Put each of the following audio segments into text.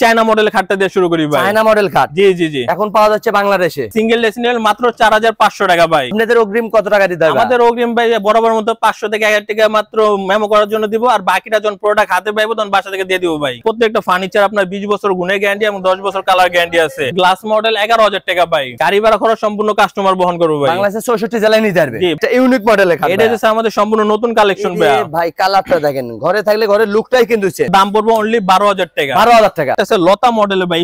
China model খাটটা দিয়ে শুরু করি ভাই। চায়না মডেল খাট, জি জি জি, এখন পাওয়া যাচ্ছে বাংলাদেশে সিঙ্গেল ডেসিনেল মাত্র 4500 টাকা ভাই। আপনাদের অগ্রিম কত টাকা দিতে হবে? আমাদের অগ্রিম ভাই বরাবর মতো 500 থেকে 1000 টাকা মাত্র মেমো করার জন্য দিব, আর বাকিটা যখন প্রোডাক্ট হাতে পাইবো তখন বাসা থেকে দিয়ে দিব ভাই। প্রত্যেকটা ফার্নিচার আপনার 20 বছর গুণের গ্যারান্টি এবং 10 বছর কালার গ্যারান্টি আছে। গ্লাস মডেল 11000 টাকা ভাই। গাড়ি ভাড়া খরচ সম্পূর্ণ কাস্টমার বহন করবে ভাই। বাংলাদেশের 64 জেলায় নিতে পারবে। এটা ইউনিক মডেলের খাট, এটা হচ্ছে আমাদের সম্পূর্ণ নতুন কালেকশন ভাই। ভাই কালারটা দেখেন, ঘরে থাকলে ঘরের লুকটাই কিন্তু দাম পড়বে অনলি 12000 টাকা। 12000 টাকা। এটা লতা মডেলের ভাই,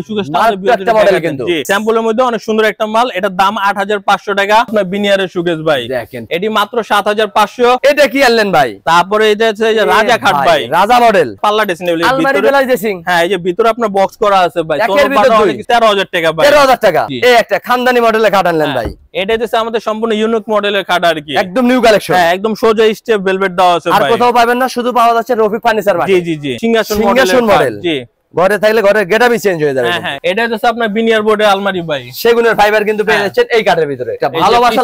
একটা মডেল কিন্তু স্যাম্পলের মধ্যে অনেক সুন্দর একটা মাল। এটার দাম 8500 টাকা। আপনার বিনিয়ারের সুকেস ভাই দেখেন, এটি মাত্র 7500। এটা কি আনলেন ভাই? তারপরে এটা হচ্ছে যে রাজা খাট ভাই, রাজা মডেল পাল্লা ডেসিনেবল আলমারি গ্লাস ড্রেসিং। হ্যাঁ, এই যে ভিতরে আপনার বক্স করা আছে ভাই, 13000 টাকা ভাই। 13000 টাকা। এই একটা খানদানি মডেলের খাট আনলেন ভাই। এটা হচ্ছে আমাদের সম্পূর্ণ ইউনিক মডেলের খাট আর কি, একদম নিউ কালেকশন। হ্যাঁ, একদম সোজা স্টেপ ভেলভেট দেওয়া আছে আর ভাই। কোথাও পাবেন না, শুধু পাওয়া যাচ্ছে রফিক ফার্নিচার মার্কেট। জি জি জি, সিংহাসন মডেল। জি, ঘরে থাকলে ঘরের গেটআপই চেঞ্জ হয়ে যাবে। হ্যাঁ, এটা হচ্ছে আপনার বিনিয়ার বোর্ডের আলমারি ভাই। সেগুনের ফাইবার কিন্তু পেয়ে যাচ্ছেন এই কাঠের ভিতরে। ভালোবাসা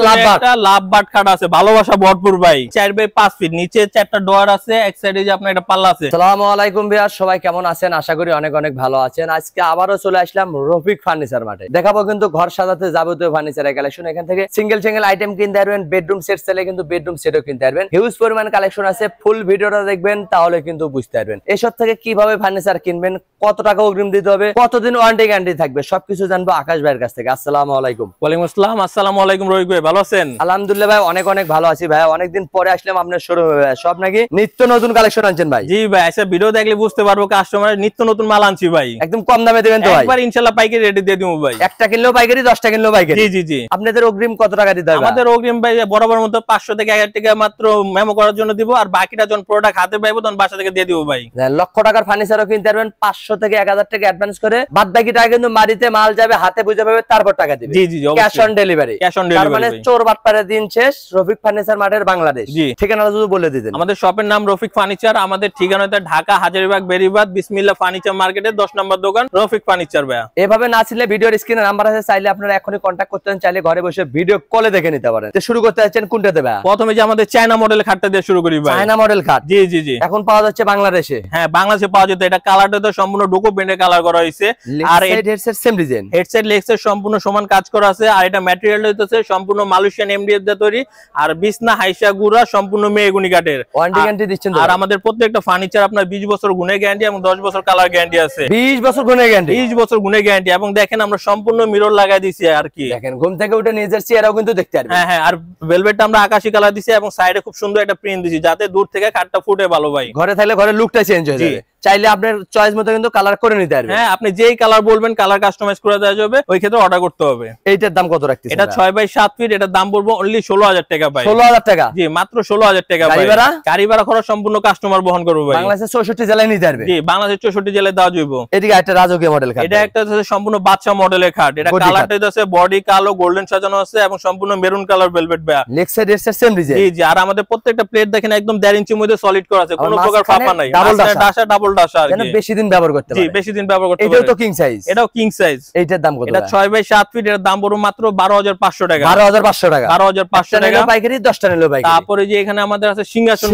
লাভ বাট খাট আছে, ভালোবাসা ভরপুর ভাই। 4x5 ফিট, নিচে 4টা ডোর আছে, এক সাইডে যে আপনার একটা পাল্লা আছে। আসসালামু আলাইকুম ভিউয়ার, সবাই কেমন আছেন? আশা করি অনেক অনেক ভালো আছেন। আজকে আবারো চলে আসলাম রফিক ফার্নিচার মার্কেটে। দেখাবো কিন্তু ঘর সাজাতে যাবতীয় ফার্নিচারের কালেকশন। এখান থেকে সিঙ্গেল আইটেম কিনতে পারবেন, বেডরুম সেট চাইলে কিন্তু বেডরুম সেটও কিনতে পারবেন। হিউজ পরিমাণ কালেকশন আছে। ফুল ভিডিওটা দেখবেন, তাহলে কিন্তু বুঝতে পারবেন এসব থেকে কিভাবে ফার্নিচার কিনবেন, কত টাকা অগ্রিম দিতে হবে, কতদিন ওয়ারেন্টি গ্যারান্টি থাকবে, সবকিছু জানবো আকাশ ভাইয়ের কাছ থেকে। আসসালামু আলাইকুম। ওয়ালাইকুম আসসালাম। আসসালামু আলাইকুম রফিক ভাই, ভালো আছেন? আলহামদুলিল্লাহ ভাই, অনেক অনেক ভালো আছি ভাই। অনেকদিন পরে আসলাম আপনার শোরুমে ভাই। সব নাকি নিত্য নতুন কালেকশন আনছেন ভাই? জি ভাই, আচ্ছা ভিডিও দেখলে বুঝতে পারবো কাস্টমারের নিত্য নতুন মাল আনছি ভাই। একদম কম দামে দিবেন তো ভাই? একবার ইনশাআল্লাহ পাইকারি রেটে দিয়ে দিমু ভাই। একটা কিনলেও পাইকারি, 10টা কিনলেও পাইকারি। জি জি জি। আপনাদের অগ্রিম কত টাকা দিতে হবে? আমাদের অগ্রিম ভাই বরাবর মতো 500 থেকে 1000 টাকা মাত্র মেমো করার জন্য দিব, আর বাকিটা যখন প্রোডাক্ট হাতে পাইবো তখন বাসা থেকে দিয়ে দিব ভাই। লক্ষ টাকার ফার্নিচারও কিনতে পারবেন, 500 থেকে 1000 টাকা অ্যাডভান্স করে, বাদ বাকি টাকা কিন্তু মারিতে মাল যাবে, হাতে বুঝে পাবে, তারপর টাকা দিবে। জি জি, cash on delivery. Cash on delivery. মানে চোর বাটপাড়ের দিন শেষ। Rafiq furniture market Bangladesh. ঠিকানাটা যদি বলে দিতেন। আমাদের শপের নাম রফিক ফার্নিচার। আমাদের ঠিকানাটা ঢাকা হাজারীবাগ বেরিবাদ বিসমিল্লাহ ফার্নিচার মার্কেটের 10 নম্বর দোকান রফিক ফার্নিচার ভাই। এভাবে না ছিল ভিডিওর স্ক্রিনে নাম্বার আছে, চাইলে আপনারা এখনই কন্টাক্ট করতে পারেন, চাইলে ঘরে বসে ভিডিও কলে দেখে নিতে পারেন। তো শুরু করতে যাচ্ছেন কোনটা দেবে? প্রথমে যে আমাদের চায়না মডেল খাটটা দিয়ে শুরু করি ভাই। চায়না মডেল খাট, জি জি জি, এখন পাওয়া যাচ্ছে বাংলাদেশে। হ্যাঁ, বাংলাদেশে পাওয়া যেত। এটা কালারটা তো সম্পূর্ণ ডোকো পেন্টের কালার করা হয়েছে, আর হেডসেট সেম ডিজাইন, হেডসেট লেগসের সম্পূর্ণ সমান কাজ করা আছে। আর এটা ম্যাটেরিয়াল হইতেছে সম্পূর্ণ মালয়েশিয়ান এমডিএফ দিয়ে তৈরি, আর বিছনা হাইসা গুড়া সম্পূর্ণ মেহগনি কাঠের। ওয়ারেন্টি গ্যারান্টি দিচ্ছেন? আর আমাদের প্রত্যেকটা ফার্নিচার আপনার 20 বছর গুণের গ্যারান্টি এবং 10 বছর কালার গ্যারান্টি আছে। 20 বছর গুণের গ্যারান্টি? 20 বছর গুণের গ্যারান্টি। এবং দেখেন আমরা সম্পূর্ণ মিরর লাগাই দিয়েছি আর কি। দেখেন ঘুম থেকে উঠে নিজের চেহারাও কিন্তু দেখতে পারবেন। হ্যাঁ হ্যাঁ, আর ভেলভেটটা আমরা আকাশী কালার দিয়েছি এবং সাইডে খুব সুন্দর একটা প্রিন্ট দিয়েছি, যাতে দূর থেকে কাঠটা ফুটে ভালো ভাই। ঘরে থাকলে ঘরের লুকটা চেঞ্জ হয়ে যাবে। চাইলে আপনার চয়েস মতো কিন্তু কালার করে নিতে পারবেন। হ্যাঁ, আপনি যেই কালার বলবেন কালার কাস্টমাইজ করে দেওয়া যাবে, ওই ক্ষেত্রে অর্ডার করতে হবে। এইটার দাম কত রাখতেছেন? এটা 6x7 ফিট, এটার দাম পড়বে অনলি 16000 টাকা ভাই। 16000 টাকা? জি, মাত্র 16000 টাকা ভাই। গাড়ি ভাড়া খরচ সম্পূর্ণ কাস্টমার বহন করবে ভাই। বাংলাদেশের 64 জেলায় নিতে পারবে? জি, বাংলাদেশের 64 জেলায় দেওয়া যাবে। এদিকে একটা রাজকীয় মডেল খাট। এটা একটা হচ্ছে সম্পূর্ণ বাদশা মডেলের খাট। এটা কালারটা আছে বডি কালো গোল্ডেন সাজানো আছে এবং সম্পূর্ণ মেরুন কালার ভেলভেট ভাই। Leg side headset same design. জি জি, আর আমাদের প্রত্যেকটা প্লেট দেখেন একদম 1.5 ইঞ্চির মধ্যে সলিড করা আছে, কোনো প্রকার ফাঁপা নাই। ডাবল ডাসা আর কি, বেশি দিন ব্যবহার করতে পারে। জি, বেশি দিন ব্যবহার করতে পারে। এটাও তো কিং সাইজ? এটাও কিং সাইজ। এইটার দাম কত? এটা 6x7 ফিট, এর দাম পড়বে মাত্র 12500 টাকা। 12500 টাকা? 12500 টাকা পাইকারি, 10টা নিলেও পাইকারি। তারপরে যে এখানে আমাদের আছে সিংহাসন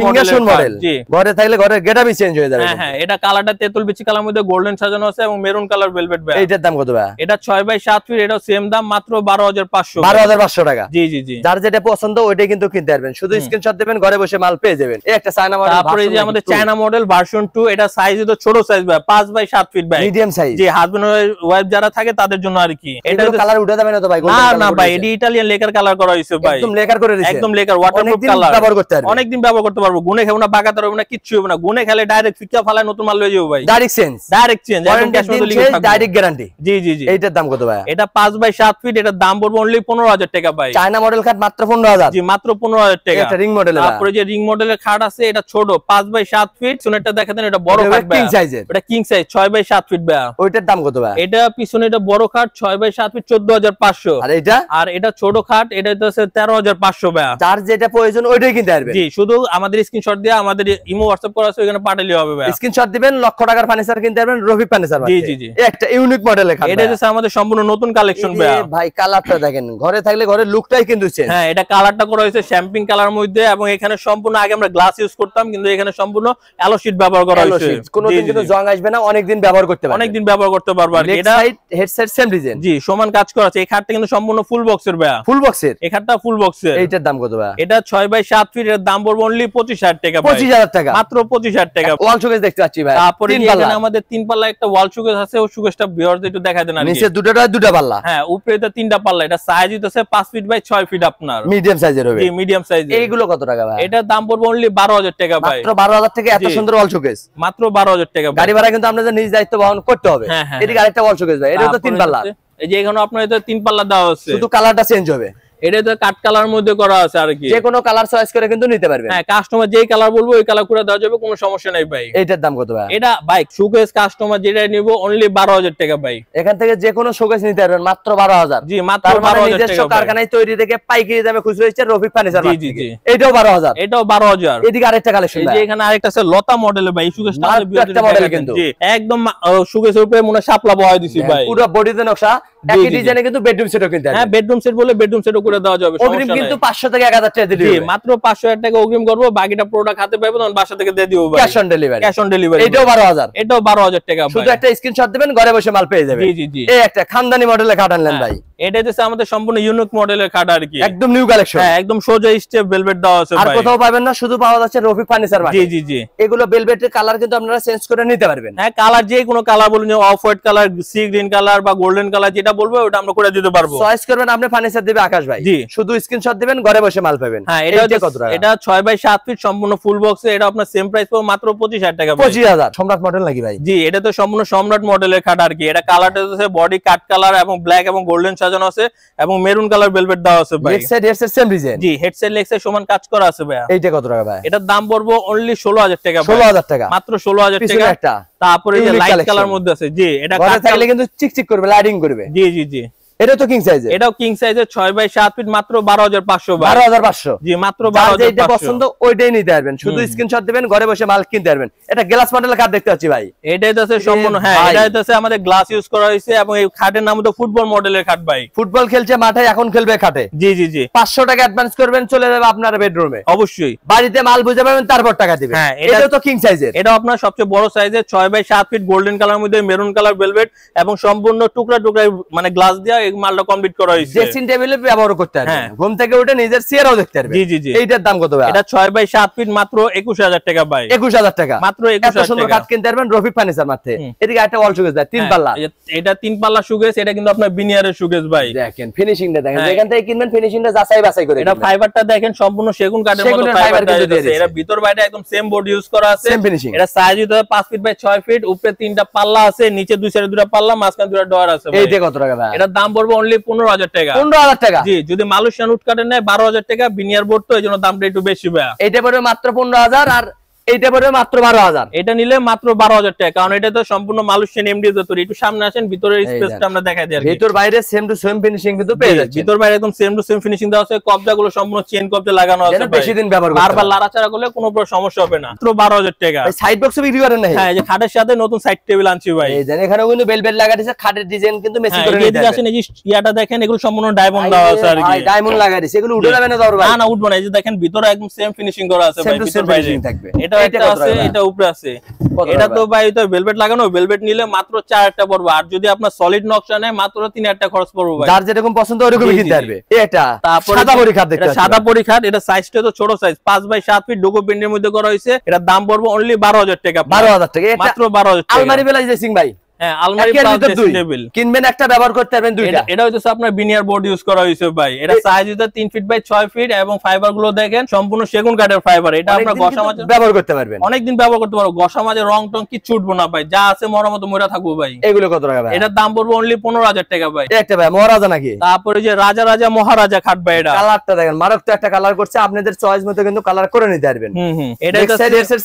মডেল। জি, ঘরে থাকলে ঘরের গেটআপই চেঞ্জ হয়ে যাবে। হ্যাঁ হ্যাঁ, এটা কালারটা তেতুল বিচি কালার মধ্যে গোল্ডেন সাজানো আছে এবং মেরুন কালার ভেলভেট ভাই। এইটার দাম কত ভাই? এটা 6x7 ফিট, এটাও সেম দাম মাত্র 12500। 12500 টাকা? জি জি জি। যার যেটা পছন্দ ওইটাই কিন্তু কিনতে পারবেন, শুধু স্ক্রিনশট দিবেন, ঘরে বসে মাল পেয়ে যাবেন। এই একটা চায়না মডেল। তারপরে যে আমাদের চায়না মডেল ভার্সন 2, এটা সাইজ তো ছোট সাইজ ভাই, 5x7 ফিট ভাই, মিডিয়াম সাইজ। জি, হাজবেন্ড ওয়াইফ যারা থাকে তাদের জন্য আর কি। এটা কালার উঠে যাবে না তো ভাই? না না ভাই, এডি ইতালিয়ান লেকার কালার করা হইছে ভাই। একদম লেকার করে দিয়েছে? একদম লেকার, ওয়াটারপ্রুফ কালার। ব্যবহার করতে পারবে? অনেকদিন ব্যবহার করতে পারবো। গুনে খাবো না, বাগাতে হবে না, কিচ্ছু হবে না। গুনে খেলে ডাইরেক্ট ফিকা ফালায় নতুন মাল লয়ে যাবো ভাই। Direct change? ডাইরেক্ট চেঞ্জ, একদম ক্যাশ মতো লিখে থাকবে, ডাইরেক্ট গ্যারান্টি। জি জি জি। এইটার দাম কত ভাই? এটা 5x7 ফিট, এটার দাম পড়বে অনলি 15000 টাকা ভাই। চায়না মডেল খাট মাত্র 15000? জি, মাত্র 15000 টাকা। এটা রিং মডেল। তারপরে যে রিং মডেলের খাট আছে, এটা ছোট 5x7 ফিট, সুনেরটা দেখাতেন, এটা বড় খাট ভাই, কিং সাইজের। এটা কিং সাইজ 6x7 ফিট ভাই। ওইটার দাম কত ভাই? এটা পিছনে এটা বড় খাট 6x7 ফিট 14500। আর এটা ছোট খাট, এটা হচ্ছে 13500 ভাই। যার যেটা প্রয়োজন ওইটাই কিনতে পারবেন। জি, শুধু আমাদের স্ক্রিনশট দিয়ে আমাদের ইমো হোয়াটসঅ্যাপ করা আছে, ওখানে পাঠালেই হবে ভাই। স্ক্রিনশট দিবেন, লক্ষ টাকার ফার্নিচার কিনতে পারবেন রফিক ফার্নিচার। জি জি জি। একটা ইউনিক মডেলের খাট। এটা হচ্ছে আমাদের সম্পূর্ণ নতুন কালেকশন ভাই। ভাই কালারটা দেখেন, ঘরে থাকলে ঘরের লুকটাই কিন্তু চেঞ্জ। হ্যাঁ, এটা কালারটা করা হয়েছে শ্যাম্পিং কালার মধ্যে, এবং এখানে সম্পূর্ণ আগে আমরা গ্লাস ইউজ করতাম, কিন্তু এখানে সম্পূর্ণ অ্যালো শীট ব্যবহার করা হয়েছে। কোনোদিন কিন্তু জং আসবে না, অনেকদিন ব্যবহার করতে পারবেন, অনেকদিন ব্যবহার করতে পারবো আর এটা হেডসেট সেম ডিজাইন। জি সমান কাজ করা আছে। এই খাটটা কিন্তু সম্পূর্ণ ফুল বক্সের ভাইয়া, ফুল বক্সের। এই খাটটা ফুল বক্সের। এইটার দাম কত ভাইয়া? এটা 6x7 ফিট, এর দাম পড়বে অনলি 25,000 টাকা ভাই। 25,000 টাকা, মাত্র 25,000 টাকা। ওয়াল শোকেস দেখতে পাচ্ছি ভাই। তারপরে এখানে আমাদের 3 পাল্লা একটা ওয়াল শোকেস আছে, ও শোকেসটা ভিউয়ারদের একটু দেখায় দেন। নিচে দুটো পাল্লা, হ্যাঁ উপরে তো 3টা পাল্লা। এটা সাইজ হইতাছে 5 ফিট বাই 6 ফিট আপনার, মিডিয়াম সাইজের হবে। জি মিডিয়াম সাইজের। এইগুলো কত টাকা ভাই? এটার দাম পড়বে অনলি 12,000 টাকা ভাই। মাত্র 12,000 টাকা এত সুন্দর ওয়াল শোকেস, মাত্র 12,000 টাকা। গাড়ি ভাড়া কিন্তু আপনাদের নিজ দায়িত্ব বহন করতে হবে। এদিকে আরেকটা ওয়াল শোকেস ভাই, এটা তো 3 পাল্লা। এই যে এখানে আপনার এটা 3 পাল্লা দেওয়া আছে, শুধু কালারটা চেঞ্জ হবে। এটা তো কাট কালার মধ্যে করা আছে আর কি, যে কোনো কালার চয়েস করে কিন্তু নিতে পারবেন। হ্যাঁ কাস্টমার যেই কালার বলবো ওই কালার করে দেওয়া যাবে, কোনো সমস্যা নাই ভাই। এইটার দাম কত ভাই? এটা বাইক শোকেস কাস্টমার যেটা নিব অনলি 12,000 টাকা ভাই। এখান থেকে যে কোনো শোকেস নিতে পারবেন মাত্র 12,000। জি মাত্র 12,000 টাকা। নিজস্ব কারখানায় তৈরি থেকে পাইকারি দামে খুচরা হচ্ছে রফিক ফার্নিচার জি মার্কেট। এটাও 12,000, এটাও 12,000। এদিকে আরেকটা কালেকশন এই যে এখানে আরেকটা আছে লতা মডেলের ভাই, শোকেসটা একটা মডেল কিন্তু জি একদম শোকেসের উপরে মনে শাপলা বহাই দিছি ভাই, পুরো বডিতে নকশা, একই ডিজাইনে কিন্তু বেডরুম সেটও কিনতে হবে। হ্যাঁ বেডরুম সেট বলে বেডরুম সেটও করে দেওয়া যাবে, অগ্রিম কিন্তু 500 থেকে 1000 টাকা দিলে হবে। মাত্র 500 টাকা অগ্রিম করব, বাকিটা প্রোডাক্ট হাতে পাবো তখন বাসা থেকে দিয়ে দিব ভাই। Cash on delivery, cash on delivery. এটাও 12,000, এটাও 12,000 টাকা ভাই। শুধু একটা স্ক্রিনশট দিবেন, ঘরে বসে মাল পেয়ে যাবেন। জি জি জি। এই একটা খানদানি মডেলের খাট আনলেন ভাই। এটা হচ্ছে আমাদের সম্পূর্ণ ইউনিক মডেলের খাট আর কি, একদম নিউ কালেকশন। হ্যাঁ একদম সোজা স্টেপ ভেলভেট দেওয়া আছে ভাই, আর কোথাও পাবেন না, শুধু পাওয়া যাচ্ছে রফিক ফার্নিচার মার্কেট। জি জি জি। এগুলো ভেলভেটের কালার কিন্তু আপনারা চেঞ্জ করে নিতে পারবেন। হ্যাঁ কালার যে কোনো কালার বলুন, off white colour, sea green colour বা গোল্ডেন কালার যেটা বলবো ওটা আমরা করে দিতে পারবো। চয়েস করবেন আপনি, ফার্নিচার দিবে আকাশ ভাই। জি শুধু স্ক্রিনশট দিবেন, ঘরে বসে মাল পাবেন। হ্যাঁ এটা কত টাকা? এটা 6x7 ফিট সম্পূর্ণ ফুল বক্সে, এটা আপনার সেম প্রাইস পাবো মাত্র 25,000 টাকা। 25,000 সম্রাট মডেল নাকি ভাই? জি এটা তো সম্পূর্ণ সম্রাট মডেলের খাট আর কি। এটা কালারটা হচ্ছে বডি কাট কালার এবং ব্ল্যাক এবং গোল্ডেন সাজানো আছে এবং মেরুন কালার ভেলভেট দেওয়া আছে ভাই। Headset same design. জি হেডসেট লেগসেট সমান কাজ করা আছে ভাই। এইটা কত টাকা ভাই? এটার দাম পড়বো অনলি 16,000 টাকা। 16,000 টাকা, মাত্র 16,000 টাকা একটা। তারপরে যে লাইট কালার মধ্যে আছে, জি এটা ঘরে থাকলে কিন্তু চিকচিক করবে, লাইটিং করবে। জি জি জি। এটা তো কিং সাইজে, এটাও কিং সাইজের 6x7 ফিট, মাত্র 12,500 ভাই। 12,500। জি মাত্র 12,500। যেটা পছন্দ ওইটাই নিতে পারবেন, শুধু স্ক্রিনশট দিবেন, ঘরে বসে মাল কিনতে পারবেন। এটা গ্লাস মডেলের কার্ড দেখতে পাচ্ছি ভাই। এটাই তো সম্পূর্ণ, হ্যাঁ এটাই তো আমাদের গ্লাস ইউজ করা হয়েছে এবং এই খাটের নাম তো ফুটবল মডেলের খাট ভাই। ফুটবল খেলছে মাঠে, এখন খেলবে খাটে। জি জি জি। 500 টাকা অ্যাডভান্স করবেন, চলে যাবে আপনার বেডরুমে। অবশ্যই বাড়িতে মাল বুঝে পাবেন, তারপর টাকা দিবেন। হ্যাঁ এটাও তো কিং সাইজের। এটা আপনার সবচেয়ে বড় সাইজের 6x7 ফিট, গোল্ডেন কালার মধ্যে মেরুন কালার ভেলভেট এবং সম্পূর্ণ টুকরা টুকরা মানে গ্লাস দিয়ে এই মালটা কমপ্লিট করা হয়েছে। ড্রেসিং টেবিলে ব্যবহার করতে পারবেন, ঘুম থেকে উঠে নিজের চেয়ারও দেখতে পারবেন। জি জি জি। এইটার দাম কত ভাই? এটা 6x7 ফিট, মাত্র 21,000 টাকা ভাই। 21,000 টাকা, মাত্র 21,000 সুন্দর টাকা। কাট কিনতে পারবেন রফিক ফার্নিচার মাঠে। এদিকে একটা ওয়াল শোকেস দেয় 3 পাল্লা। এটা 3 পাল্লা শোকেস, এটা কিন্তু আপনার বিনিয়ারের শোকেস ভাই। দেখেন ফিনিশিংটা দেখেন, যেখান থেকে কিনবেন ফিনিশিংটা যাচাই বাছাই করে। এটা ফাইবারটা দেখেন সম্পূর্ণ সেগুন কাঠের মতো ফাইবার দিয়েছে। এটা ভিতর বাইরে একদম সেম বোর্ড ইউজ করা আছে, সেম ফিনিশিং। এটা সাইজ হতে 5 ফিট বাই 6 ফিট, উপরে 3টা পাল্লা আছে, নিচে দুই সাইডে 2টা পাল্লা, মাঝখানে 2টা ডয়ার আছে ভাই। এইটা কত টাকা ভাই? এটার দাম পড়বে অনলি 15,000 টাকা। 15,000 টাকা। জি যদি মালয়েশিয়ান উড কাঠের নেয় 12,000 টাকা, বিনিয়ার বোর্ড তো এইজন্য দামটা একটু বেশি ভাই। এইটা পড়বে মাত্র 15,000 আর এইটা পড়বে মাত্র 12,000। এটা নিলে মাত্র 12,000 টাকা, কারণ এটা তো সম্পূর্ণ মালয়েশিয়ান এমডি তৈরি। একটু সামনে আসেন, ভিতরের স্পেসটা আমরা দেখাই দিই। ভিতর বাইরে সেম টু সেম ফিনিশিং কিন্তু পেয়ে যাচ্ছে। ভিতর বাইরে একদম সেম টু সেম ফিনিশিং দেওয়া আছে, কবজাগুলো সম্পূর্ণ চেন কবজা লাগানো আছে, বেশি দিন ব্যবহার করতে বারবার লাড়াচাড়া করলে কোনো সমস্যা হবে না। মাত্র 12,000 টাকা। সাইড বক্স বিক্রি করেন না? হ্যাঁ এই যে খাটের সাথে নতুন সাইড টেবিল আনছি ভাই। এই দেন এখানেও কিন্তু বেলবেল লাগা দিয়েছে, খাটের ডিজাইন কিন্তু মেসি করে নিতে আসেন। এই যে ইয়াটা দেখেন, এগুলো সম্পূর্ণ ডায়মন্ড দেওয়া আছে আর কি। ডায়মন্ড লাগা দিয়েছে, এগুলো উঠে যাবে না তো ভাই? না না উঠবে না, এই যে দেখেন ভিতরে একদম সেম ফিনিশিং করা আছে ভাই, ভিতর বাইরে থাকবে। এটা একটা আছে, এটা উপরে আছে। এটা তো ভাই তো ভেলভেট লাগানো, ভেলভেট নিলে মাত্র 4টা পড়বে, আর যদি আপনার সলিড নকশা নেয় মাত্র 3টা খরচ পড়বে ভাই। যার যেরকম পছন্দ ওরকমই কিনতে পারবে। এটা সাদা পরি খাট দেখতে, সাদা পরি খাট। এটা সাইজটা তো ছোট সাইজ, 5x7 ফিট ডোকো প্রিন্টের মধ্যে করা হয়েছে। এটার দাম পড়বে অনলি 12,000 টাকা। 12,000 টাকা, মাত্র 12,000 টাকা। আলমারি বেলায় ড্রেসিং ভাই। হ্যাঁ আলমারি প্লাস ড্রেসিং টেবিল কিনবেন, একটা ব্যবহার করতে পারবেন দুইটা। এটা হচ্ছে আপনার বিনিয়ার বোর্ড ইউজ করা হয়েছে ভাই। এটা সাইজ হচ্ছে 3 ফিট বাই 6 ফিট এবং ফাইবার গুলো দেখেন সম্পূর্ণ সেগুন কাঠের ফাইবার। এটা আপনার ঘষা মাজা ব্যবহার করতে পারবেন, অনেকদিন ব্যবহার করতে পারো। ঘষা মাজা রং টং কি ছুটবো না ভাই, যা আছে মরামত মরা থাকবো ভাই। এগুলো কত টাকা ভাই? এটার দাম পড়বে অনলি 15,000 টাকা ভাই। একটা ভাই মহারাজা নাকি? তারপরে যে রাজা রাজা মহারাজা খাট ভাই, এটা কালারটা দেখেন মারাত্মক একটা কালার করছে, আপনাদের চয়েস মতো কিন্তু কালার করে নিতে পারবেন। এটা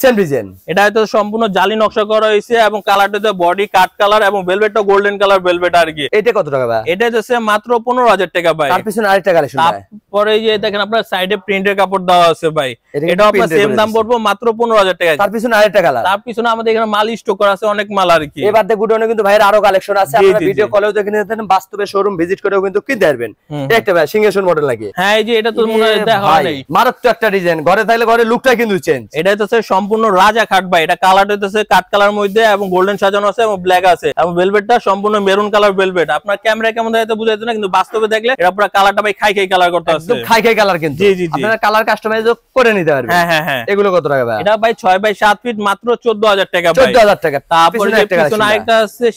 সেম ডিজাইন। এটা তো সম্পূর্ণ জালি নকশা করা হয়েছে এবং কালারটা বডি কাট কালার এবং ভেলভেটটা গোল্ডেন কালার ভেলভেট আর কি। এটা কত টাকা ভাই? এটা যাচ্ছে মাত্র 15,000 টাকা ভাই। তার পিছনে আরেকটা কালেকশন ভাই। তারপরে এই যে দেখেন আপনার সাইডে প্রিন্টের কাপড় দেওয়া আছে ভাই, এটা আপনার সেম দাম পড়বে মাত্র 15,000 টাকা। তার পিছনে আরেকটা কালার, তার পিছনে আমাদের এখানে মাল স্টক করা আছে অনেক মাল আর কি। এবার দেখুন গুডনে কিন্তু ভাইয়ের আরো কালেকশন আছে, আপনারা ভিডিও কলেও দেখে নিতে পারেন, বাস্তবে শোরুম ভিজিট করেও কিন্তু কিনতে পারবেন। একটা ভাই সিংহাসন মডেল লাগে। হ্যাঁ এই যে এটা তো মনে হয় দেখা হয় নাই, মারাত্মক একটা ডিজাইন, ঘরে থাকলে ঘরের লুকটা কিন্তু চেঞ্জ। এটা হচ্ছে সম্পূর্ণ রাজা খাট ভাই, এটা কালারটা হচ্ছে কাট কালার মধ্যে এবং গোল্ডেন সাজানো আছে এবং ব্ল্যাক আছে এবং ভেলভেটটা সম্পূর্ণ মেরুন কালার ভেলভেট। আপনার ক্যামেরায় কেমন দেখাতে বুঝাইতে না, কিন্তু বাস্তবে দেখলে এটা পুরো কালারটা ভাই খাই খাই কালার করতে আছে, একদম খাই খাই কালার কিন্তু। জি জি জি, আপনারা কালার কাস্টমাইজ করে নিতে পারবেন। হ্যাঁ হ্যাঁ হ্যাঁ। এগুলো কত টাকা ভাই? এটা ভাই 6x7 ফিট মাত্র 14,000 টাকা ভাই। 14,000 টাকা। তারপরে পিছনে আরেকটা আছে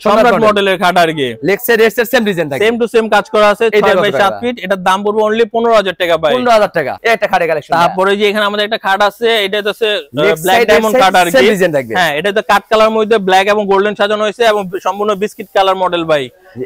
সম্রাট মডেলের খাট আর কি, লেক্সের রেক্সের সেম ডিজাইন থাকে, সেম টু সেম কাজ করা আছে 6x7 ফিট। এটার দাম পড়বে অনলি 15,000 টাকা ভাই। 15,000 টাকা। এই একটা খাটের কালেকশন। তারপরে যে এখানে আমাদের একটা খাট আছে, এটা হচ্ছে ব্ল্যাক ডায়মন্ড কাট আর কি। হ্যাঁ এটা তো কাট কালার মধ্যে ব্ল্যাক এবং গোল্ডেন সাজানো হয়েছে এবং সম্পূর্ণ বিস্কিট কালার মডেল ভাই।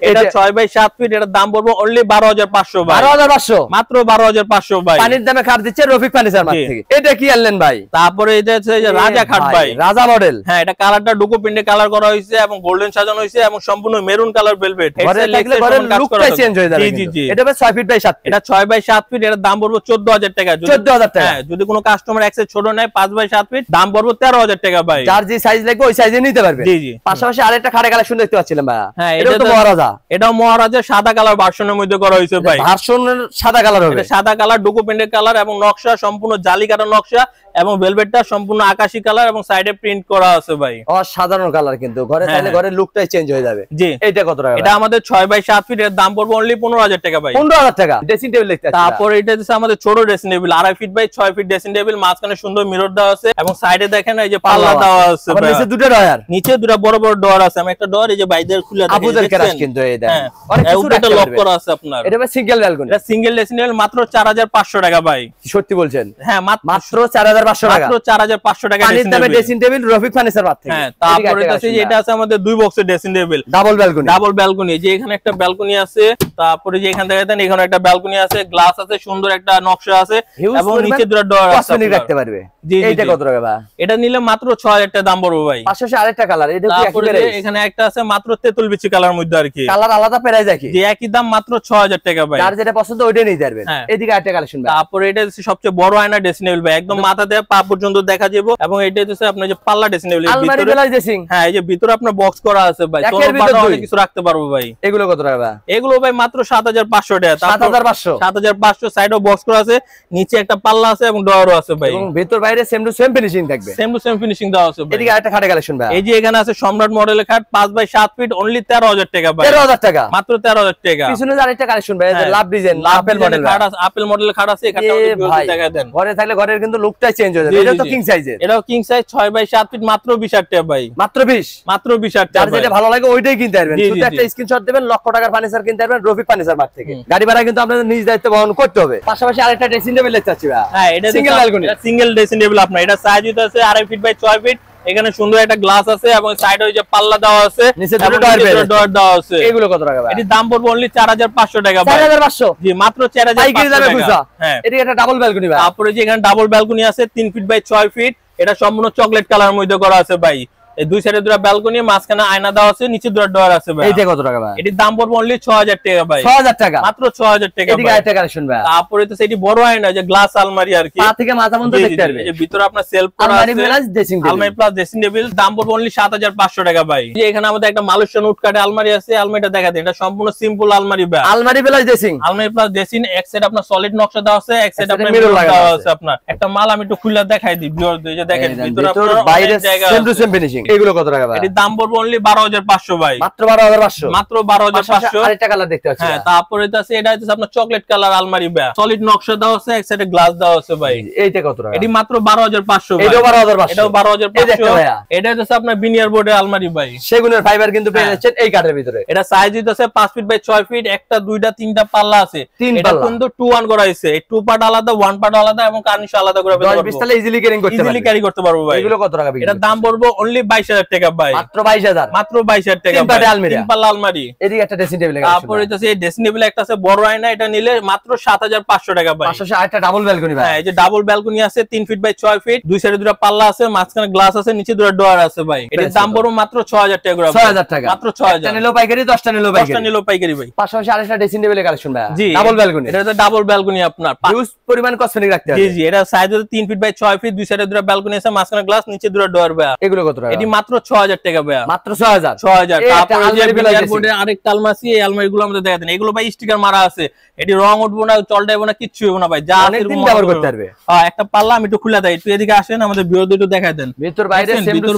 এটা 6x7 ফিট, এটার দাম পড়বে অনলি 12,500 ভাই। 12,500 মাত্র 12,500 ভাই। পানির দামে খাট দিচ্ছে রফিক ফার্নিচার মার্কেট থেকে। এটা কি আনলেন ভাই? তারপরে এটা হচ্ছে যে রাজা খাট ভাই, রাজা মডেল। হ্যাঁ এটা কালারটা ডুকো প্রিন্টে কালার করা হয়েছে এবং গোল্ডেন সাজানো হয়েছে এবং সম্পূর্ণ মেরুন কালার ভেলভেট। ঘরে থাকলে ঘরের লুকটাই চেঞ্জ হয়ে যাবে। জি জি জি। এটা 6 ফিট বাই 7 ফিট। এটা 6x7 ফিট, এর দাম পড়বে 14,000 টাকা। 14,000 টাকা। হ্যাঁ যদি কোনো কাস্টমার এক্সেস ছোট নেয় 5x7 ফিট, দাম পড়বে 13,000 টাকা ভাই। যার যে সাইজ লাগবে ওই সাইজে নিতে পারবে। জি জি। পাশাপাশি আরেকটা খাটের কালেকশন দেখতে পাচ্ছিলাম ভাই। হ্যাঁ এটা তো মহারাজা। এটাও মহারাজা সাদা কালার ভার্সনের মধ্যে করা হয়েছে ভাই। ভার্সনের সাদা কালার হবে। এটা সাদা কালার ডুকো প্রিন্টের কালার এবং নকশা সম্পূর্ণ জালি কাটা নকশা এবং ভেলভেটটা সম্পূর্ণ আকাশী কালার এবং সাইডে প্রিন্ট করা আছে ভাই। অসাধারণ কালার কিন্তু, ঘরে থাকলে ঘরের লুকটাই চেঞ্জ হয়ে যাবে। জি। এটা কত টাকা? এটা আমাদের 6x7 ফিট, এর দাম পড়বে অনলি 15,000 টাকা ভাই। 15,000 টাকা। ড্রেসিং টেবিল দেখতে পাচ্ছি। তারপর এটা হচ্ছে আমাদের ছোট dressing table 2.5 feet by 6 feet dressing table, মাঝখানে সুন্দর মিরর দেওয়া আছে এবং সাইডে দেখেন এই যে পাল্লা দেওয়া আছে ভাই। নিচে দুটো ডয়ার, নিচে দুটো বড় বড় ডোর আছে। আমি একটা ডোর এই যে বাইদের খুলে দেখেন, আপুদের কেরাস কিন্তু এই দেন। অনেক কিছু একটা লক করা আছে আপনার। এটা ভাই সিঙ্গেল ব্যালকনি। এটা সিঙ্গেল ড্রেসিং টেবিল মাত্র 4,500 টাকা ভাই। সত্যি বলছেন? হ্যাঁ মাত্র 4,500 টাকা। মাত্র 4,500 টাকা পানির দামে dressing table Rafiq furniture market থেকে। হ্যাঁ তারপরে আছে যে এটা আছে আমাদের 2 বক্সের dressing table, double balcony. Double balcony, যে এখানে একটা ব্যালকনি আছে, তারপরে যে এখান থেকে দেন এখানে একটা ব্যালকনি আছে, গ্লাস আছে, সুন্দর একটা নকশা আছে এবং নিচে দুটো ডোর আছে, কসমেটিক রাখতে পারবে। জি এইটা কত টাকা ভাই? এটা নিলে মাত্র 6,000 টাকা দাম পড়বে ভাই। পাশাপাশি আরেকটা কালার, এটা কি তারপরে এখানে একটা আছে মাত্র তেতুল বিচি কালার মধ্যে আর কি, কালার আলাদা প্রাইস একই, যে একই দাম মাত্র 6,000 টাকা ভাই। যার যেটা পছন্দ ওইটাই নিতে পারবেন। এদিকে আরেকটা কালেকশন ভাই। তারপরে এটা হচ্ছে সবচেয়ে বড় আয়না ড্রেসিং টেবিল ভাই, একদম মাথা থেকে পা পর্যন্ত দেখা যাবে এবং এটা হচ্ছে আপনার যে পাল্লা ড্রেসিং টেবিল, আলমারি বেলায় ড্রেসিং। হ্যাঁ এই যে ভিতরে আপনার বক্স করা আছে ভাই, অনেক কিছু রাখতে পারবো ভাই। এগুলো কত টাকা ভাই? এগুলো ভাই মাত্র 7,500 টাকা। 7,500 সাইডও বক্স করা আছে, নিচে একটা পাল্লা আছে এবং ডয়ারও আছে ভাই, এবং ভিতর বাইরে সেম টু সেম ফিনিশিং থাকবে। সেম টু সেম ফিনিশিং দেওয়া আছে ভাই। এদিকে আরেকটা খাটে কালেকশন ভাই। এই যে এখানে আছে সম্রাট মডেলের খাট 5x7 ফিট, অনলি 13,000 টাকা ভাই। 13,000 টাকা, মাত্র 13,000 টাকা। পিছনে আরেকটা কালেকশন ভাই, লাভ ডিজাইন, আপেল মডেল খাট আছে, আপেল মডেলের খাট আছে। এখানটা আমাদের দেখা দেন, ঘরে থাকলে ঘরের কিন্তু লুকটাই চেঞ্জ হয়ে যাবে। এটা তো কিং সাইজের, এটাও কিং সাইজ 6x7 ফিট, মাত্র 20,000 টাকা ভাই। মাত্র 20, মাত্র 20,000 টাকা। যার যেটা ভালো লাগে ওইটাই কিনতে পারবেন। শুধু একটা স্ক্রিনশট দিবেন, লক্ষ টাকার ফার্নিচার কিনতে পারবেন রফিক ফার্নিচার মার্কেট থেকে। গাড়ি ভাড়া কিন্তু আপনাদের নিজ দায়িত্ব বহন করতে হবে। পাশাপাশি আরেকটা ড্রেসিং টেবিল দেখতে পাচ্ছি ভাই। হ্যাঁ এটা single balcony, single dressing table আপনার। এটা সাইজ হইতে আছে 2.5 ফিট বাই 6 ফিট। এখানে সুন্দর একটা গ্লাস আছে এবং সাইডে ওই যে পাল্লা দেওয়া আছে, নিচে দুটো ডয়ার দেওয়া আছে। এগুলো কত টাকা ভাই? এর দাম পড়বে অনলি 4,500 টাকা ভাই। 4,500? জি মাত্র 4,500 টাকা। হ্যাঁ এটা একটা ডাবল ব্যালকনি ভাই। তারপরে যে এখানে ডাবল ব্যালকনি আছে 3 ফিট বাই 6 ফিট। এটা সম্পূর্ণ চকলেট কালার মধ্যে করা আছে ভাই। এই দুই সাইডে দুটো ব্যালকনি, মাঝখানে আয়না দেওয়া আছে, নিচে দুটো ডয়ার আছে ভাই। এইটা কত টাকা ভাই? এটির দাম পড়বে অনলি 6,000 টাকা ভাই। 6,000 টাকা, মাত্র 6,000 টাকা। এদিকে আরেকটা কালেকশন ভাই। তারপরে তো সেটি বড় আয়না, যে গ্লাস আলমারি আর কি, পা থেকে মাথা পর্যন্ত দেখতে পারবে। এই ভিতরে আপনার সেলফ করা আছে, আলমারি প্লাস ড্রেসিং টেবিল, আলমারি প্লাস ড্রেসিং টেবিল। দাম পড়বে অনলি 7,500 টাকা ভাই। যে এখানে আমাদের একটা মালয়েশিয়ান উড কাটে আলমারি আছে, আলমারিটা দেখা দেন। এটা সম্পূর্ণ সিম্পল আলমারি ভাই, আলমারি প্লাস ড্রেসিং, আলমারি প্লাস ড্রেসিং। এক সাইড আপনার সলিড নকশা দেওয়া আছে, এক সাইড আপনার মিরর দেওয়া আছে। আপনার একটা মাল আমি একটু খুলে দেখাই দিই ভিউয়ার, এই যে দেখেন ভিতরে আপনার বাইরে জায়গা সেম টু সেম ফিনিশিং। এগুলো কত টাকা ভাই? এর দাম পড়বে অনলি 12,500 ভাই। মাত্র 12,500, মাত্র 12,500। আরেকটা কালার দেখতে পাচ্ছি। হ্যাঁ তারপরে তো আছে এটা হচ্ছে আপনার চকলেট কালার আলমারি ভাই, সলিড নকশা দেওয়া আছে, এক সাইডে গ্লাস দেওয়া আছে ভাই। এইটা কত টাকা? এটি মাত্র 12,500 ভাই। এটাও 12,500, এটাও 12,500। এটা হচ্ছে আপনার বিনিয়ার বোর্ডের আলমারি ভাই, সেগুনের ফাইবার কিন্তু পেয়ে যাচ্ছেন এই কাঠের ভিতরে। এটা সাইজ হইতাছে 5 ফিট বাই 6 ফিট, একটা দুইটা তিনটা পাল্লা আছে। এটা কিন্তু 2-1 করা হয়েছে, এই 2 পার্ট আলাদা 1 পার্ট আলাদা এবং কার্নিশ আলাদা করে 10-20 তালে ইজিলি ক্যারি করতে পারবেন, ইজিলি ক্যারি করতে পারবো ভাই। এগুলো কত টাকা বিক্রি? এটা দাম পড়বে অনলি 22,000 টাকা ভাই, মাত্র 22,000, মাত্র 22,000 টাকা। তিন পাল্লা আলমারি, তিন পাল্লা আলমারি, এদিকে একটা ড্রেসিং টেবিল। তারপরে হচ্ছে এই ড্রেসিং টেবিল একটা আছে বড় আয়না, এটা নিলে মাত্র 7,500 টাকা ভাই। 500 আরেকটা ডাবল ব্যালকনি ভাই। হ্যাঁ, এই যে ডাবল ব্যালকনি আছে 3 ফিট বাই 6 ফিট, দুই সাইডে দুটো পাল্লা আছে, মাঝখানে গ্লাস আছে, নিচে দুটো ডোর আছে ভাই। এটার দাম পড়বে মাত্র 6,000 টাকা করে। 6,000 টাকা, মাত্র 6,000। 10টা নিলো পাইকারি, 10টা নিলো পাইকারি, 10টা নিলো পাইকারি ভাই। পাশাপাশি আরেকটা ড্রেসিং টেবিলের কালেকশন ভাই, জি ডাবল ব্যালকনি। এটা হচ্ছে ডাবল ব্যালকনি, আপনার হিউজ পরিমাণ কসমেটিক রাখতে হবে। জি জি, এটা সাইজ হচ্ছে 3 ফিট বাই 6 ফিট, দুই সাইডে দুটো ব্যালকনি আছে, মাঝখানে গ্লাস, নিচে দুটো ডোর ভাই। এগুলো কত টাকা? এটি মাত্র 6,000 টাকা ভাই, মাত্র 6,000। 6,000। তারপরে যে আলমারি এয়ারপোর্টে আরেকটা আলমারি, এই আলমারিগুলো আমাদের দেখাতেন, এগুলো ভাই স্টিকার মারা আছে, এটি রং উঠবো না, চলটাইবো না, কিচ্ছু হইবো না ভাই, যা আছে অনেকদিন ব্যবহার করতে পারবে। একটা পাল্লা আমি একটু খুলে দেই, একটু এদিকে আসেন, আমাদের ভিউয়ারদের একটু দেখায় দেন। ভিতর বাইরে সেম টু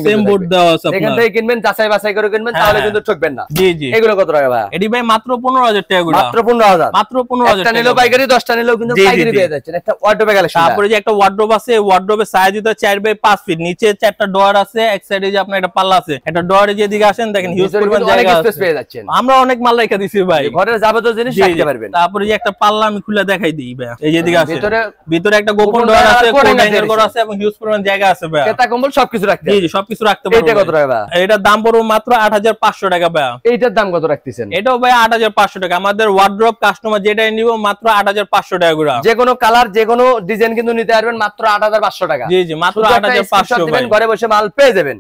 সেম বোর্ড দেওয়া আছে, এখান থেকে কিনবেন, যাচাই বাছাই করে কিনবেন, তাহলে কিন্তু ঠকবেন না। জি জি। এগুলো কত টাকা ভাই? এটি ভাই মাত্র 15,000 টাকা করে। মাত্র 15,000, মাত্র 15,000 একটা টাকা। নিলো পাইকারি, 10টা নিলেও কিন্তু পাইকারি পেয়ে যাচ্ছেন। একটা ওয়ার্ডরোবে কালেকশন। তারপরে যে একটা ওয়ার্ডরোব আছে, ওয়ার্ডরোবের সাইজ হচ্ছে 4 বাই 5 ফিট, নিচে 4টা ডোর আছে, এক সাইডে যে আপনার একটা পাল্লা আছে, একটা ডোরে যে দিকে আসেন দেখেন হিউজ পরিমাণ জায়গা আছে, পেয়ে যাচ্ছেন। আমরা অনেক মাল রেখে দিছি ভাই, ঘরের যাবতীয় জিনিস রাখতে পারবেন। তারপরে যে একটা পাল্লা আমি খুলে দেখাই দিই ভাই, এই যে দিকে আসেন, ভিতরে ভিতরে একটা গোপন ডোর আছে, কোড হ্যাঙ্গার করা আছে, এবং হিউজ পরিমাণ জায়গা আছে ভাই, কেতা কম্বল সবকিছু রাখতে। জি জি, সবকিছু রাখতে পারবেন। এটা কত টাকা ভাই? এটার দাম পড়বে মাত্র 8,500 টাকা ভাই। এইটার দাম কত রাখতেছেন? এটাও ভাই 8,500 টাকা। আমাদের ওয়ার্ডরোব কাস্টমার যেটাই নিব মাত্র 8,500 টাকা করে। যে কোনো কালার, যে কোনো ডিজাইন কিন্তু নিতে পারবেন মাত্র 8,500 টাকা। জি জি, মাত্র 8,500 ভাই, ঘরে বসে মাল পেয়ে যাবেন।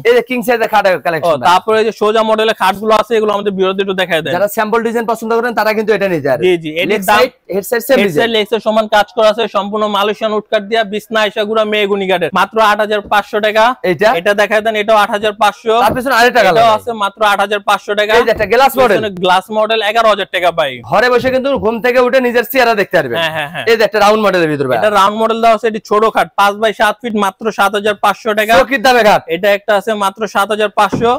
এই যে কিং সাইজের খাট কালেকশন। তারপরে যে সোজা মডেলের খাটগুলো আছে, এগুলো আমাদের বিরোধী একটু দেখায় দেন। যারা স্যাম্পল ডিজাইন পছন্দ করেন তারা কিন্তু এটা নিতে পারবেন। জি জি, এর দাম হেডসেট সেম ডিজাইন, লেক্সের সমান কাজ করা আছে, সম্পূর্ণ মালয়েশিয়ান উডকাট দিয়া, বিছনা আয়শাগুড়া মেহগনি কাঠের, মাত্র 8,500 টাকা। এটা দেখায় দেন, এটাও 8,500। তার পিছনে আরেকটা এটাও আছে মাত্র 8,500 টাকা। এই যে একটা গ্লাস মডেল, গ্লাস মডেল 11,000 টাকা ভাই। ঘরে বসে কিন্তু ঘুম থেকে উঠে নিজের চেহারা দেখতে পারবেন। হ্যাঁ হ্যাঁ, এই যে একটা রাউন্ড মডেলের ভিতর ভাই, এটা রাউন্ড মডেল দাও আছে, এটি ছোট খাট 5 বাই 7 ফিট, মাত্র 7,500 টাকা। চকির দামে খাট। এটা একটা আছে মাত্র 7,500।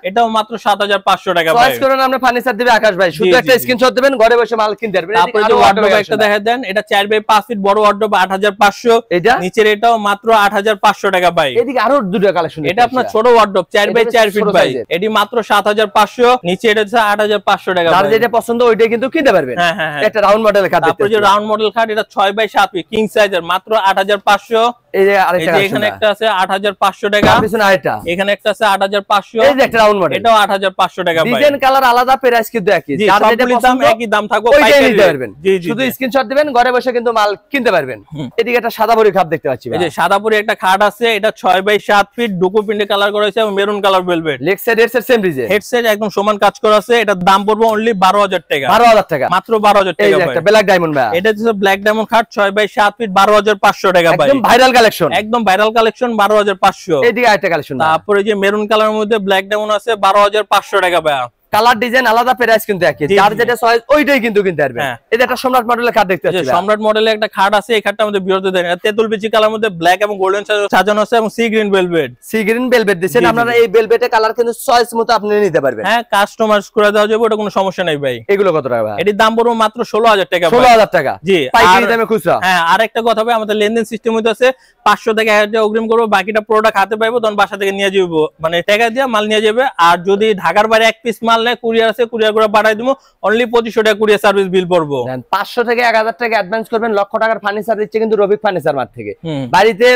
এটাও মাত্র 7,500 টাকা ভাই। চয়েস করেন, আপনি ফার্নিচার দিবে আকাশ ভাই, শুধু একটা স্ক্রিনশট দিবেন, ঘরে বসে মাল কিনতে পারবেন। তারপরে যে ওয়ার্ডরোব একটা দেখায় দেন, এটা 4 বাই 5 ফিট বড় ওয়ার্ডরোব 8,500। এটা নিচের এটাও মাত্র 8,500 টাকা ভাই। এদিকে আরো দুটো কালেকশন। এটা আপনার ছোট ওয়ার্ডরোব 4 বাই 4 ফিট ভাই, এটি মাত্র 7,500। নিচে এটা হচ্ছে 8,500 টাকা ভাই। যার যেটা পছন্দ ওইটাই কিন্তু কিনতে পারবেন। হ্যাঁ হ্যাঁ, একটা রাউন্ড মডেলের খাট। তারপরে যে রাউন্ড মডেল খাট, এটা 6 বাই 7 ফিট কিং সাইজের, মাত্র 8,500। এই যে আরেকটা এখানে একটা আছে 8,500 টাকা। পিছনে আরেকটা, এখানে একটা আছে 8,500। এই যে একটা রাউন্ড মডেল, এটাও 8,500 টাকা ভাই। ডিজাইন কালার আলাদা, প্রাইস কিন্তু একই। যার যেটা পছন্দ একই দাম থাকবে, পাইকারি নিতে পারবেন। জি জি, শুধু স্ক্রিনশট দিবেন, ঘরে বসে কিন্তু মাল কিনতে পারবেন। এদিকে একটা সাদা বড়ি খাট দেখতে পাচ্ছি ভাই, এই যে সাদা পরি একটা খাট আছে, এটা 6 বাই 7 ফিট ডুকো প্রিন্টে কালার করা হয়েছে, এবং maroon colour velvet. Leg side headset same design, headset একদম সমান কাজ করা আছে। এটার দাম পড়বে অনলি 12,000 টাকা। 12,000 টাকা, মাত্র 12,000 টাকা এই যে ভাই। একটা ব্ল্যাক ডায়মন্ড ভাই, এটা হচ্ছে ব্ল্যাক ডায়মন্ড খাট 6 বাই 7 ফিট 12,500 টাকা ভাই। একদম ভাইরাল কালেকশন, একদম ভাইরাল কালেকশন 12,500। এদিকে আরেকটা কালেকশন। তারপরে যে মেরুন কালারের মধ্যে ব্ল্যাক ডায়মন্ড আছে 12,500 টাকা ভাই। কালার ডিজাইন আলাদা, প্রাইস কিন্তু একই। যার যেটা চয়েস ওইটাই কিন্তু কিনতে পারবেন। এই যে একটা সম্রাট মডেলের খাট দেখতে পাচ্ছি, সম্রাট মডেলের একটা খাট আছে। এই খাটটা আমাদের বিরোধী দেন, তেতুল বিচি কালার মধ্যে ব্ল্যাক এবং গোল্ডেন সাজানো আছে, এবং sea green velvet. Sea green velvet দিবেন আপনারা। এই ভেলভেটের কালার কিন্তু চয়েস মতো আপনি নিতে পারবেন। হ্যাঁ, কাস্টমাইজ করে দেওয়া যাবে, ওটা কোনো সমস্যা নাই ভাই। এগুলো কত টাকা ভাই? এটির দাম পড়বে মাত্র 16,000 টাকা। 16,000 টাকা, জি, পাইকারি দামে খুচরা। হ্যাঁ, আরেকটা কথা ভাই, আমাদের লেনদেন সিস্টেম হইতে আছে 500 থেকে 1000 টাকা অগ্রিম করবো, বাকিটা প্রোডাক্ট হাতে পাইবো, তখন বাসা থেকে নিয়ে যাবো, মানে টাকা দিয়ে মাল নিয়ে যাবে। আর যদি ঢাকার বাইরে এক পিস মাল নেয়, কুরিয়ার আছে, কুরিয়ার করে পাঠাই দিব, অনলি 2500 টাকা কুরিয়ার সার্ভিস বিল পড়বো। 500 থেকে 1000 টাকা অ্যাডভান্স করবেন, লক্ষ টাকার ফার্নিচার দিচ্ছে কিন্তু রবিক ফার্নিচার মার্ট থেকে। বাড়িতে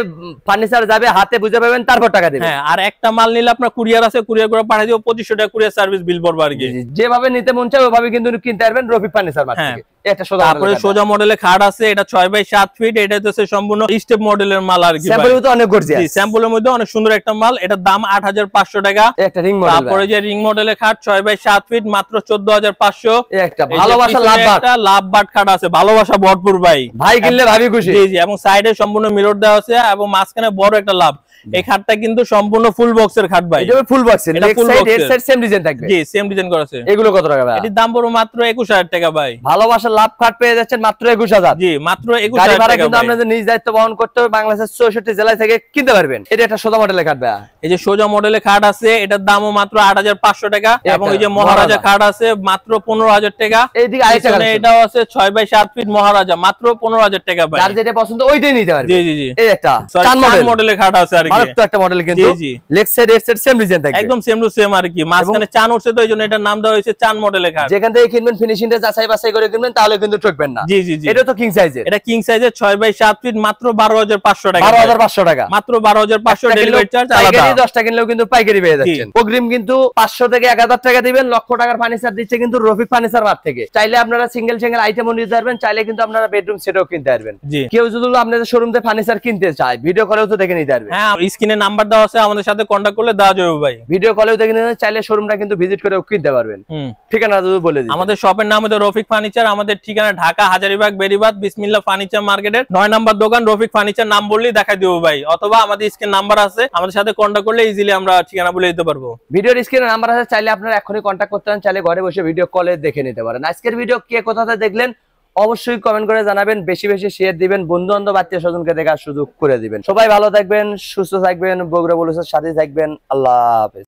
ফার্নিচার যাবে, হাতে বুঝে পাবেন, তারপর টাকা দিবেন। হ্যাঁ, আর একটা মাল নিলে আপনার কুরিয়ার আছে, কুরিয়ার করে পাঠাই দিব, 2500 টাকা কুরিয়ার সার্ভিস বিল পড়বো আর কি। যেভাবে নিতে মন চায় ওইভাবে কিন্তু কিনতে পারবেন রবিক ফার্নিচার মার্ট থেকে। তারপরে সোজা মডেলের খাট আছে, এটা 6 বাই 7 ফিট, এটা হচ্ছে সম্পূর্ণ স্টেপ মডেলের মাল আর কি। স্যাম্পলের মধ্যে অনেক গর্জিয়াস, স্যাম্পলের মধ্যে অনেক সুন্দর একটা মাল। এটার দাম 8,500 টাকা। একটা রিং মডেল। তারপরে যে রিং মডেলের খাট 6 বাই 7 ফিট, মাত্র 14,500। একটা ভালোবাসা লাভ বাট খাট আছে, ভালোবাসা ভরপুর ভাই। ভাই কিনলে ভাবি খুশি। জি জি, এবং সাইডে সম্পূর্ণ মিরর দেওয়া আছে, এবং মাঝখানে বড় একটা লাভ। এই খাটটা কিন্তু সম্পূর্ণ ফুল বক্সের খাট ভাই। এটা ফুল বক্সের, leg side head side same design থাকবে। জি, সেম ডিজাইন করা আছে। এগুলো কত টাকা ভাই? এটির দাম পড়বে মাত্র 21,000 টাকা ভাই। ভালোবাসা লাভ খাট পেয়ে যাচ্ছেন মাত্র 21,000। জি, মাত্র 21,000 গাড়ি ভাড়া টাকা। কিন্তু আপনাদের নিজ দায়িত্ব বহন করতে হবে, বাংলাদেশের 64 জেলায় থেকে কিনতে পারবেন। এটা একটা সোজা মডেলের খাট ভাই। এই যে সোজা মডেলের খাট আছে, এটার দামও মাত্র 8,500 টাকা। এবং এই যে মহারাজা খাট আছে মাত্র 15,000 টাকা। এইদিকে আরেকটা কালেকশন, এটাও আছে 6 বাই 7 ফিট মহারাজা, মাত্র 15,000 টাকা ভাই। যার যেটা পছন্দ ওইটাই নিতে পারবেন। জি জি জি, এই একটা চার মডেলের খাট আছে আর কি। আরেকটা একটা মডেল কিন্তু লেগ সাইড এর সাইড সেম ডিজাইন থাকবে একদম সেম টু সেম আর কি মাঝখানে চান উঠছে তো এইজন্য এটার নাম দেওয়া হয়েছে চান মডেলের খাট যেখান থেকে কিনবেন ফিনিশিংটা যাচাই বাছাই করে কিনবেন তাহলে কিন্তু ঠকবেন না জি জি জি এটা তো কিং সাইজের এটা কিং সাইজের 6x7 ফিট মাত্র 12500 টাকা 12500 টাকা মাত্র 12500 ডেলিভারি চার্জ আলাদা পাইকারি 10টা কিনলেও কিন্তু পাইকারি পেয়ে যাচ্ছেন অগ্রিম কিন্তু 500 থেকে 1000 টাকা দিবেন লক্ষ টাকার ফার্নিচার দিচ্ছে কিন্তু রফিক ফার্নিচার মার্ট থেকে চাইলে আপনারা সিঙ্গেল সিঙ্গেল আইটেমও নিতে পারবেন চাইলে কিন্তু আপনারা বেডরুম সেটও কিনতে পারবেন কেউ যদি আপনাদের শোরুম থেকে ফার্নিচার কিনতে চায় ভিডিও কলেও তো দেখে নিতে পারবেন হ্যাঁ স্ক্রিনে নাম্বার দেওয়া আছে আমাদের সাথে কন্টাক্ট করলে দেওয়া যাবে ভাই ভিডিও কলেও দেখে নিতে চাইলে শোরুমটা কিন্তু ভিজিট করেও কিনতে পারবেন ঠিকানা যদি বলে দিই আমাদের শপের নাম হলো রফিক ফার্নিচার আমাদের ঠিকানা ঢাকা হাজারীবাগ বেরিবাদ বিসমিল্লাহ ফার্নিচার মার্কেটের 9 নম্বর দোকান রফিক ফার্নিচার নাম বললেই দেখাই দেব ভাই অথবা আমাদের স্ক্রিন নাম্বার আছে আমাদের সাথে কন্টাক্ট করলে ইজিলি আমরা ঠিকানা বলে দিতে পারবো ভিডিওর স্ক্রিনে নাম্বার আছে চাইলে আপনারা এখনই কন্টাক্ট করতে পারেন চাইলে ঘরে বসে ভিডিও কলে দেখে নিতে পারেন আজকের ভিডিও কে কোথাতে দেখলেন অবশ্যই কমেন্ট করে জানাবেন বেশি বেশি শেয়ার দিবেন বন্ধু বান্ধব আত্মীয় স্বজনকে দেখার সুযোগ করে দিবেন সবাই ভালো থাকবেন সুস্থ থাকবেন বগুড়া বলুসের সাথে থাকবেন আল্লাহ হাফেজ